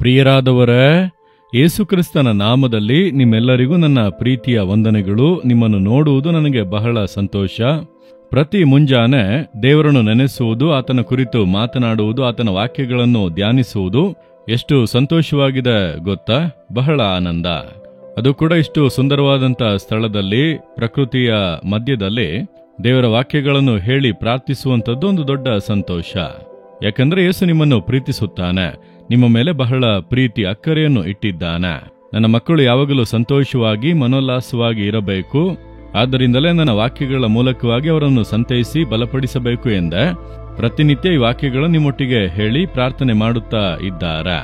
ಪ್ರಿಯರಾದವರೇ, ಯೇಸುಕ್ರಿಸ್ತನ ನಾಮದಲ್ಲಿ ನಿಮ್ಮೆಲ್ಲರಿಗೂ ನನ್ನ ಪ್ರೀತಿಯ ವಂದನೆಗಳು. ನಿಮ್ಮನ್ನು ನೋಡುವುದು ನನಗೆ ಬಹಳ ಸಂತೋಷ. ಪ್ರತಿ ಮುಂಜಾನೆ ದೇವರನ್ನು ನೆನೆಸುವುದು, ಆತನ ಕುರಿತು ಮಾತನಾಡುವುದು, ಆತನ ವಾಕ್ಯಗಳನ್ನು ಧ್ಯಾನಿಸುವುದು ಎಷ್ಟು ಸಂತೋಷವಾಗಿದೆ ಗೊತ್ತಾ? ಬಹಳ ಆನಂದ. ಅದು ಕೂಡ ಇಷ್ಟು ಸುಂದರವಾದಂಥ ಸ್ಥಳದಲ್ಲಿ, ಪ್ರಕೃತಿಯ ಮಧ್ಯದಲ್ಲಿ ದೇವರ ವಾಕ್ಯಗಳನ್ನು ಹೇಳಿ ಪ್ರಾರ್ಥಿಸುವಂಥದ್ದು ಒಂದು ದೊಡ್ಡ ಸಂತೋಷ. ಯಾಕಂದ್ರೆ ಯೇಸು ನಿಮ್ಮನ್ನು ಪ್ರೀತಿಸುತ್ತಾನೆ, ನಿಮ್ಮ ಮೇಲೆ ಬಹಳ ಪ್ರೀತಿ ಅಕ್ಕರೆಯನ್ನು ಇಟ್ಟಿದ್ದಾನೆ. ನನ್ನ ಮಕ್ಕಳು ಯಾವಾಗಲೂ ಸಂತೋಷವಾಗಿ ಮನೋಲ್ಲಾಸವಾಗಿ ಇರಬೇಕು. ಆದ್ದರಿಂದಲೇ ನನ್ನ ವಾಕ್ಯಗಳ ಮೂಲಕವಾಗಿ ಅವರನ್ನು ಸಂತೈಸಿ ಬಲಪಡಿಸಬೇಕು ಎಂದೇ ಪ್ರತಿನಿತ್ಯ ಈ ವಾಕ್ಯಗಳನ್ನು ನಿಮ್ಮೊಟ್ಟಿಗೆ ಹೇಳಿ ಪ್ರಾರ್ಥನೆ ಮಾಡುತ್ತಾ ಇದ್ದಾರೆ.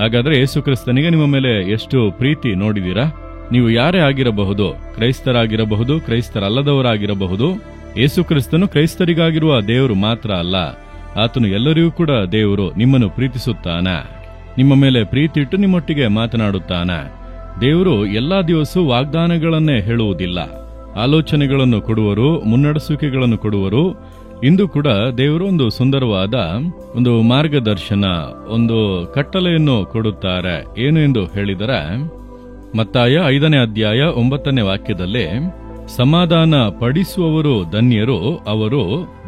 ಹಾಗಾದ್ರೆ ಯೇಸು ಕ್ರಿಸ್ತನಿಗೆ ನಿಮ್ಮ ಮೇಲೆ ಎಷ್ಟು ಪ್ರೀತಿ ನೋಡಿದೀರಾ? ನೀವು ಯಾರೇ ಆಗಿರಬಹುದು, ಕ್ರೈಸ್ತರಾಗಿರಬಹುದು, ಕ್ರೈಸ್ತರಲ್ಲದವರಾಗಿರಬಹುದು. ಯೇಸು ಕ್ರಿಸ್ತನು ಕ್ರೈಸ್ತರಿಗಾಗಿರುವ ದೇವರು ಮಾತ್ರ ಅಲ್ಲ, ಆತನು ಎಲ್ಲರಿಗೂ ಕೂಡ ದೇವರು. ನಿಮ್ಮನ್ನು ಪ್ರೀತಿಸುತ್ತಾನೆ, ನಿಮ್ಮ ಮೇಲೆ ಪ್ರೀತಿ ಇಟ್ಟು ನಿಮ್ಮೊಟ್ಟಿಗೆ ಮಾತನಾಡುತ್ತಾನೆ. ದೇವರು ಎಲ್ಲಾ ದಿವಸ ವಾಗ್ದಾನಗಳನ್ನೇ ಹೇಳುವುದಿಲ್ಲ, ಆಲೋಚನೆಗಳನ್ನು ಕೊಡುವರು, ಮುನ್ನಡೆಸುವಿಕೆಗಳನ್ನು ಕೊಡುವರು. ಇಂದು ಕೂಡ ದೇವರು ಒಂದು ಸುಂದರವಾದ ಒಂದು ಮಾರ್ಗದರ್ಶನ, ಒಂದು ಕಟ್ಟಳೆಯನ್ನು ಕೊಡುತ್ತಾರೆ. ಏನು ಎಂದು ಹೇಳಿದರೆ, ಮತ್ತಾಯ 5ನೇ ಅಧ್ಯಾಯ 9ನೇ ವಾಕ್ಯದಲ್ಲಿ, ಸಮಾಧಾನ ಪಡಿಸುವವರು ಧನ್ಯರು, ಅವರು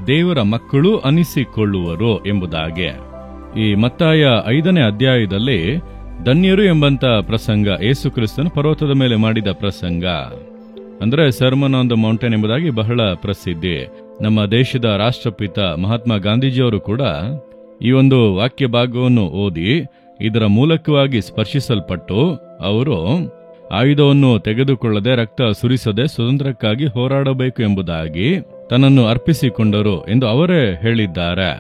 ದೇವರ ಮಕ್ಕಳು ಅನಿಸಿಕೊಳ್ಳುವರು ಎಂಬುದಾಗಿ. ಈ ಮತ್ತಾಯ 5ನೇ ಅಧ್ಯಾಯದಲ್ಲಿ ಧನ್ಯರು ಎಂಬಂತ ಪ್ರಸಂಗ ಯೇಸು ಕ್ರಿಸ್ತನು ಪರ್ವತದ ಮೇಲೆ ಮಾಡಿದ ಪ್ರಸಂಗ, ಅಂದ್ರೆ ಸರ್ಮನ್ ಆನ್ ದ ಮೌಂಟೇನ್ ಎಂಬುದಾಗಿ ಬಹಳ ಪ್ರಸಿದ್ಧಿ. ನಮ್ಮ ದೇಶದ ರಾಷ್ಟ್ರಪಿತ ಮಹಾತ್ಮ ಗಾಂಧೀಜಿಯವರು ಕೂಡ ಈ ಒಂದು ವಾಕ್ಯ ಭಾಗವನ್ನು ಓದಿ ಇದರ ಮೂಲಕವಾಗಿ ಸ್ಪರ್ಶಿಸಲ್ಪಟ್ಟು ಅವರು ಆಯುಧವನ್ನು ತೆಗೆದುಕೊಳ್ಳದೆ, ರಕ್ತ ಸುರಿಸದೆ ಸ್ವತಂತ್ರಕ್ಕಾಗಿ ಹೋರಾಡಬೇಕು ಎಂಬುದಾಗಿ ತನ್ನನ್ನು ಅರ್ಪಿಸಿಕೊಂಡರು ಎಂದು ಅವರೇ ಹೇಳಿದ್ದಾರೆ.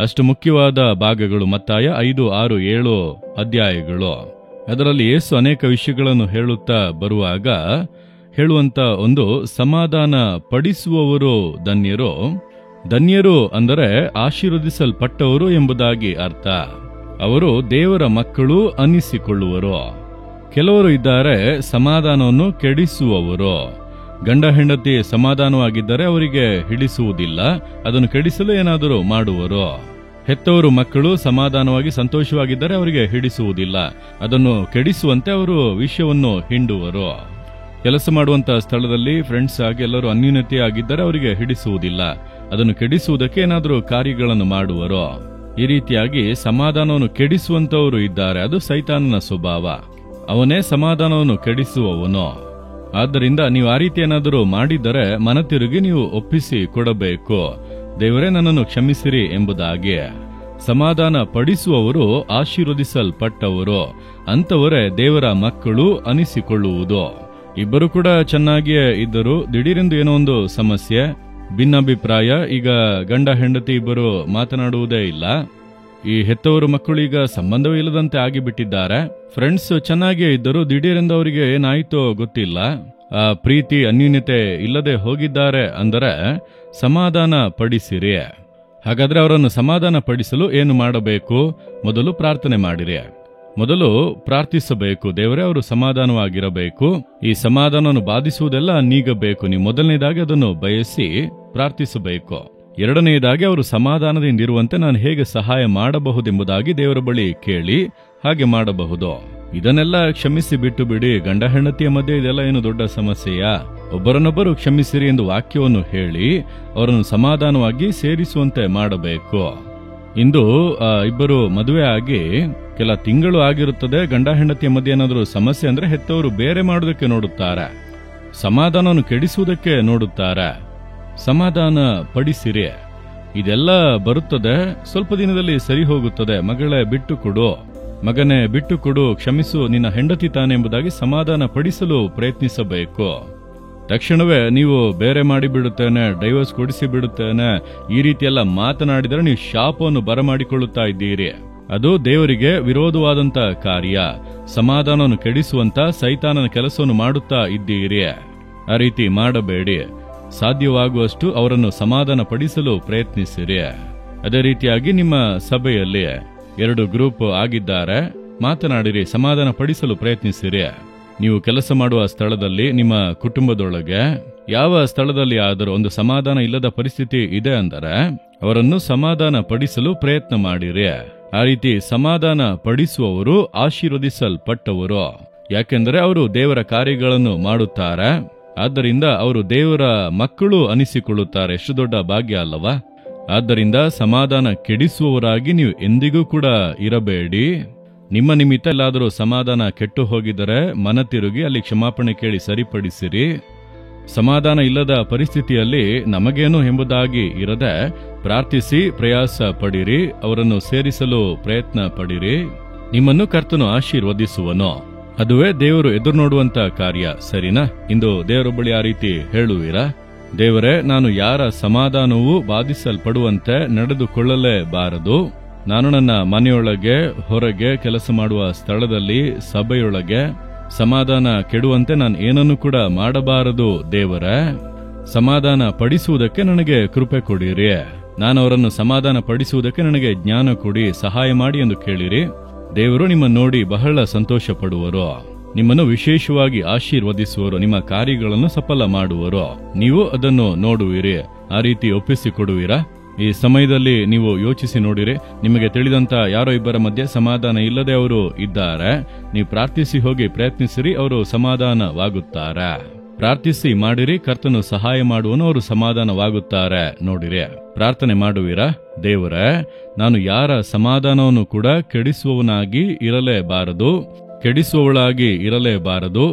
ಅಷ್ಟು ಮುಖ್ಯವಾದ ಭಾಗಗಳು ಮತ್ತಾಯ 5, 6, 7 ಅಧ್ಯಾಯಗಳು. ಅದರಲ್ಲಿ ಯೇಸು ಅನೇಕ ವಿಷಯಗಳನ್ನು ಹೇಳುತ್ತಾ ಬರುವಾಗ ಹೇಳುವಂತ ಒಂದು ಸಮಾಧಾನ ಪಡಿಸುವವರು ಧನ್ಯರು. ಧನ್ಯರು ಅಂದರೆ ಆಶೀರ್ವದಿಸಲ್ಪಟ್ಟವರು ಎಂಬುದಾಗಿ ಅರ್ಥ. ಅವರು ದೇವರ ಮಕ್ಕಳು ಅನಿಸಿಕೊಳ್ಳುವರು. ಕೆಲವರು ಇದ್ದಾರೆ ಸಮಾಧಾನವನ್ನು ಕೆಡಿಸುವವರು. ಗಂಡ ಹೆಂಡತಿ ಸಮಾಧಾನವಾಗಿದ್ದರೆ ಅವರಿಗೆ ಹಿಡಿಸುವುದಿಲ್ಲ, ಅದನ್ನು ಕೆಡಿಸಲು ಏನಾದರೂ ಮಾಡುವರು. ಹೆತ್ತವರು ಮಕ್ಕಳು ಸಮಾಧಾನವಾಗಿ ಸಂತೋಷವಾಗಿದ್ದರೆ ಅವರಿಗೆ ಹಿಡಿಸುವುದಿಲ್ಲ, ಅದನ್ನು ಕೆಡಿಸುವಂತೆ ಅವರು ವಿಷಯವನ್ನು ಹಿಂಡುವರು. ಕೆಲಸ ಮಾಡುವಂತಹ ಸ್ಥಳದಲ್ಲಿ ಫ್ರೆಂಡ್ಸ್ ಆಗಿ ಎಲ್ಲರೂ ಅನ್ಯೂನ್ಯತೆಯಾಗಿದ್ದರೆ ಅವರಿಗೆ ಹಿಡಿಸುವುದಿಲ್ಲ, ಅದನ್ನು ಕೆಡಿಸುವುದಕ್ಕೆ ಏನಾದರೂ ಕಾರ್ಯಗಳನ್ನು ಮಾಡುವರು. ಈ ರೀತಿಯಾಗಿ ಸಮಾಧಾನವನ್ನು ಕೆಡಿಸುವಂತವರು ಇದ್ದಾರೆ. ಅದು ಸೈತಾನನ ಸ್ವಭಾವ, ಅವನೇ ಸಮಾಧಾನವನ್ನು ಕೆಡಿಸುವವನು. ಆದ್ದರಿಂದ ನೀವು ಆ ರೀತಿ ಏನಾದರೂ ಮಾಡಿದ್ದರೆ ಮನತಿರುಗಿ ನೀವು ಒಪ್ಪಿಸಿ ಕೊಡಬೇಕು, ದೇವರೇ ನನ್ನನ್ನು ಕ್ಷಮಿಸಿರಿ ಎಂಬುದಾಗಿ. ಸಮಾಧಾನ ಪಡಿಸುವವರು ಆಶೀರ್ವದಿಸಲ್ಪಟ್ಟವರು, ಅಂತವರೇ ದೇವರ ಮಕ್ಕಳು ಅನಿಸಿಕೊಳ್ಳುವುದು. ಇಬ್ಬರು ಕೂಡ ಚೆನ್ನಾಗಿಯೇ ಇದ್ದರು, ದಿಢೀರೆಂದು ಏನೋ ಒಂದು ಸಮಸ್ಯೆ, ಭಿನ್ನಾಭಿಪ್ರಾಯ. ಈಗ ಗಂಡ ಹೆಂಡತಿ ಇಬ್ಬರು ಮಾತನಾಡುವುದೇ ಇಲ್ಲ. ಈ ಹೆತ್ತವರು ಮಕ್ಕಳು ಈಗ ಸಂಬಂಧವೇ ಇಲ್ಲದಂತೆ ಆಗಿಬಿಟ್ಟಿದ್ದಾರೆ. ಫ್ರೆಂಡ್ಸ್ ಚೆನ್ನಾಗಿಯೇ ಇದ್ದರು, ದಿಢೀರೆಂದು ಅವರಿಗೆ ಏನಾಯ್ತೋ ಗೊತ್ತಿಲ್ಲ, ಆ ಪ್ರೀತಿ ಅನ್ಯೂನ್ಯತೆ ಇಲ್ಲದೆ ಹೋಗಿದ್ದಾರೆ. ಅಂದರೆ ಸಮಾಧಾನ ಪಡಿಸಿರಿ. ಹಾಗಾದ್ರೆ ಅವರನ್ನು ಸಮಾಧಾನ ಪಡಿಸಲು ಏನು ಮಾಡಬೇಕು? ಮೊದಲು ಪ್ರಾರ್ಥನೆ ಮಾಡಿರಿ, ಮೊದಲು ಪ್ರಾರ್ಥಿಸಬೇಕು, ದೇವರೇ ಅವರು ಸಮಾಧಾನವಾಗಿರಬೇಕು, ಈ ಸಮಾಧಾನವನ್ನು ಬಾಧಿಸುವುದೆಲ್ಲ ನೀಗಬೇಕು. ನೀವು ಮೊದಲನೇದಾಗಿ ಅದನ್ನು ಬಯಸಿ ಪ್ರಾರ್ಥಿಸಬೇಕು. ಎರಡನೆಯದಾಗಿ ಅವರು ಸಮಾಧಾನದಿಂದ ಇರುವಂತೆ ನಾನು ಹೇಗೆ ಸಹಾಯ ಮಾಡಬಹುದೆಂಬುದಾಗಿ ದೇವರ ಬಳಿ ಕೇಳಿ ಹಾಗೆ ಮಾಡಬಹುದು. ಇದನ್ನೆಲ್ಲ ಕ್ಷಮಿಸಿ ಬಿಟ್ಟು ಬಿಡಿ. ಗಂಡ ಹೆಂಡತಿಯ ಮಧ್ಯೆ ಇದೆಲ್ಲ ಏನು ದೊಡ್ಡ ಸಮಸ್ಯೆಯಾ? ಒಬ್ಬರನ್ನೊಬ್ಬರು ಕ್ಷಮಿಸಿರಿ ಎಂದು ವಾಕ್ಯವನ್ನು ಹೇಳಿ ಅವರನ್ನು ಸಮಾಧಾನವಾಗಿ ಸೇರಿಸುವಂತೆ ಮಾಡಬೇಕು. ಇಂದು ಇಬ್ಬರು ಮದುವೆ ಆಗಿ ಕೆಲ ತಿಂಗಳು ಆಗಿರುತ್ತದೆ, ಗಂಡ ಹೆಂಡತಿಯ ಮಧ್ಯೆ ಏನಾದರೂ ಸಮಸ್ಯೆ ಅಂದ್ರೆ ಹೆತ್ತವರು ಬೇರೆ ಮಾಡೋದಕ್ಕೆ ನೋಡುತ್ತಾರೆ, ಸಮಾಧಾನವನ್ನು ಕೆಡಿಸುವುದಕ್ಕೆ ನೋಡುತ್ತಾರೆ. ಸಮಾಧಾನ ಪಡಿಸಿರಿ, ಇದೆಲ್ಲ ಬರುತ್ತದೆ, ಸ್ವಲ್ಪ ದಿನದಲ್ಲಿ ಸರಿ ಹೋಗುತ್ತದೆ. ಮಗಳೇ ಬಿಟ್ಟು ಕೊಡು, ಮಗನೇ ಬಿಟ್ಟು ಕೊಡು, ಕ್ಷಮಿಸು, ನಿನ್ನ ಹೆಂಡತಿ ತಾನೆ ಎಂಬುದಾಗಿ ಸಮಾಧಾನ ಪಡಿಸಲು ಪ್ರಯತ್ನಿಸಬೇಕು. ತಕ್ಷಣವೇ ನೀವು ಬೇರೆ ಮಾಡಿಬಿಡುತ್ತೇನೆ, ಡೈವರ್ಸ್ ಕೊಡಿಸಿ ಬಿಡುತ್ತೇನೆ, ಈ ರೀತಿಯೆಲ್ಲ ಮಾತನಾಡಿದರೆ ನೀವು ಶಾಪವನ್ನು ಬರಮಾಡಿಕೊಳ್ಳುತ್ತಾ ಇದ್ದೀರಿ. ಅದು ದೇವರಿಗೆ ವಿರೋಧವಾದಂತ ಕಾರ್ಯ. ಸಮಾಧಾನವನ್ನು ಕೆಡಿಸುವಂತ ಸೈತಾನನ ಕೆಲಸವನ್ನು ಮಾಡುತ್ತಾ ಇದ್ದೀರಿ. ಆ ರೀತಿ ಮಾಡಬೇಡಿ. ಸಾಧ್ಯವಾಗುವಷ್ಟು ಅವರನ್ನು ಸಮಾಧಾನ ಪಡಿಸಲು ಪ್ರಯತ್ನಿಸಿರಿ. ಅದೇ ರೀತಿಯಾಗಿ ನಿಮ್ಮ ಸಭೆಯಲ್ಲಿ 2 ಗ್ರೂಪ್ ಆಗಿದ್ದಾರೆ, ಮಾತನಾಡಿರಿ, ಸಮಾಧಾನ ಪಡಿಸಲು ಪ್ರಯತ್ನಿಸಿರಿ. ನೀವು ಕೆಲಸ ಮಾಡುವ ಸ್ಥಳದಲ್ಲಿ, ನಿಮ್ಮ ಕುಟುಂಬದೊಳಗೆ ಯಾವ ಸ್ಥಳದಲ್ಲಿ ಆದರೂ ಒಂದು ಸಮಾಧಾನ ಇಲ್ಲದ ಪರಿಸ್ಥಿತಿ ಇದೆ ಅಂದರೆ ಅವರನ್ನು ಸಮಾಧಾನ ಪಡಿಸಲು ಪ್ರಯತ್ನ ಮಾಡಿರಿ. ಆ ರೀತಿ ಸಮಾಧಾನ ಪಡಿಸುವವರು ಆಶೀರ್ವದಿಸಲ್ಪಟ್ಟವರು, ಯಾಕೆಂದರೆ ಅವರು ದೇವರ ಕಾರ್ಯಗಳನ್ನು ಮಾಡುತ್ತಾರೆ. ಆದ್ದರಿಂದ ಅವರು ದೇವರ ಮಕ್ಕಳು ಅನಿಸಿಕೊಳ್ಳುತ್ತಾರೆ. ಎಷ್ಟು ದೊಡ್ಡ ಭಾಗ್ಯ ಅಲ್ಲವಾ? ಆದ್ದರಿಂದ ಸಮಾಧಾನ ಕೆಡಿಸುವವರಾಗಿ ನೀವು ಎಂದಿಗೂ ಕೂಡ ಇರಬೇಡಿ. ನಿಮ್ಮ ನಿಮಿತ್ತ ಎಲ್ಲಾದರೂ ಸಮಾಧಾನ ಕೆಟ್ಟು ಹೋಗಿದರೆ ಮನತಿರುಗಿ ಅಲ್ಲಿ ಕ್ಷಮಾಪಣೆ ಕೇಳಿ ಸರಿಪಡಿಸಿರಿ. ಸಮಾಧಾನ ಇಲ್ಲದ ಪರಿಸ್ಥಿತಿಯಲ್ಲಿ ನಮಗೇನು ಎಂಬುದಾಗಿ ಇರದೆ ಪ್ರಾರ್ಥಿಸಿ ಪ್ರಯಾಸ ಪಡಿರಿ, ಅವರನ್ನು ಸೇರಿಸಲು ಪ್ರಯತ್ನ ಪಡಿರಿ. ನಿಮ್ಮನ್ನು ಕರ್ತನು ಆಶೀರ್ವದಿಸುವನು. ಅದುವೇ ದೇವರು ಎದುರು ನೋಡುವಂತ ಕಾರ್ಯ, ಸರಿನಾ? ಇಂದು ದೇವರ ಬಳಿ ಆ ರೀತಿ ಹೇಳುವಿರಾ? ದೇವರೇ, ನಾನು ಯಾರ ಸಮಾಧಾನವೂ ಬಾಧಿಸಲ್ಪಡುವಂತೆ ನಡೆದುಕೊಳ್ಳಲೇಬಾರದು. ನಾನು ನನ್ನ ಮನೆಯೊಳಗೆ, ಹೊರಗೆ, ಕೆಲಸ ಮಾಡುವ ಸ್ಥಳದಲ್ಲಿ, ಸಭೆಯೊಳಗೆ ಸಮಾಧಾನ ಕೆಡುವಂತೆ ನಾನು ಏನನ್ನು ಕೂಡ ಮಾಡಬಾರದು. ದೇವರೇ, ಸಮಾಧಾನ ಪಡಿಸುವುದಕ್ಕೆ ನನಗೆ ಕೃಪೆ ಕೊಡಿರಿ. ನಾನು ಅವರನ್ನು ಸಮಾಧಾನ ಪಡಿಸುವುದಕ್ಕೆ ನನಗೆ ಜ್ಞಾನ ಕೊಡಿ, ಸಹಾಯ ಮಾಡಿ ಎಂದು ಕೇಳಿರಿ. ದೇವರು ನಿಮ್ಮನ್ನು ನೋಡಿ ಬಹಳ ಸಂತೋಷ ಪಡುವರು, ನಿಮ್ಮನ್ನು ವಿಶೇಷವಾಗಿ ಆಶೀರ್ವದಿಸುವರು, ನಿಮ್ಮ ಕಾರ್ಯಗಳನ್ನು ಸಫಲ ಮಾಡುವರು. ನೀವು ಅದನ್ನು ನೋಡುವಿರಿ. ಆ ರೀತಿ ಒಪ್ಪಿಸಿಕೊಡುವಿರಾ? ಈ ಸಮಯದಲ್ಲಿ ನೀವು ಯೋಚಿಸಿ ನೋಡಿರಿ. ನಿಮಗೆ ತಿಳಿದಂತ ಯಾರೋ ಇಬ್ಬರ ಮಧ್ಯೆ ಸಮಾಧಾನ ಇಲ್ಲದೆ ಅವರು ಇದ್ದಾರೆ. ನೀವು ಪ್ರಾರ್ಥಿಸಿ ಹೋಗಿ ಪ್ರಯತ್ನಿಸಿರಿ, ಅವರು ಸಮಾಧಾನವಾಗುತ್ತಾರೆ. ಪ್ರಾರ್ಥಿಸಿ ಮಾಡಿರಿ, ಕರ್ತನು ಸಹಾಯ ಮಾಡುವನು, ಅವರು ಸಮಾಧಾನವಾಗುತ್ತಾರೆ. ನೋಡಿರಿ, ಪ್ರಾರ್ಥನೆ ಮಾಡುವಿರಾ? ದೇವರೇ, ನಾನು ಯಾರ ಸಮಾಧಾನವನ್ನು ಕೂಡ ಕೆಡಿಸುವವನಾಗಿ ಇರಲೇಬಾರದು, ಕೆಡಿಸುವವಳಾಗಿ ಇರಲೇಬಾರದು.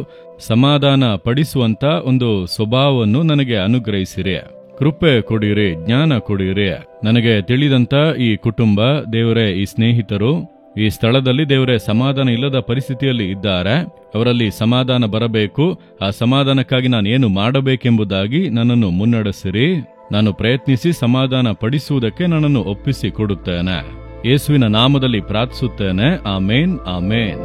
ಸಮಾಧಾನ ಪಡಿಸುವಂತ ಒಂದು ಸ್ವಭಾವವನ್ನು ನನಗೆ ಅನುಗ್ರಹಿಸಿರಿ. ಕೃಪೆ ಕೊಡಿರಿ, ಜ್ಞಾನ ಕೊಡಿರಿ. ನನಗೆ ತಿಳಿದಂತ ಈ ಕುಟುಂಬ ದೇವರೇ, ಈ ಸ್ನೇಹಿತರು ಈ ಸ್ಥಳದಲ್ಲಿ ದೇವರೇ ಸಮಾಧಾನ ಇಲ್ಲದ ಪರಿಸ್ಥಿತಿಯಲ್ಲಿ ಇದ್ದಾರೆ. ಅವರಲ್ಲಿ ಸಮಾಧಾನ ಬರಬೇಕು. ಆ ಸಮಾಧಾನಕ್ಕಾಗಿ ನಾನು ಏನು ಮಾಡಬೇಕೆಂಬುದಾಗಿ ನನ್ನನ್ನು ಮುನ್ನಡೆಸಿರಿ. ನಾನು ಪ್ರಯತ್ನಿಸಿ ಸಮಾಧಾನ ಪಡಿಸುವುದಕ್ಕೆ ನನ್ನನ್ನು ಒಪ್ಪಿಸಿ ಕೊಡುತ್ತೇನೆ. ಯೇಸುವಿನ ನಾಮದಲ್ಲಿ ಪ್ರಾರ್ಥಿಸುತ್ತೇನೆ. ಆಮೇನ್, ಆಮೇನ್.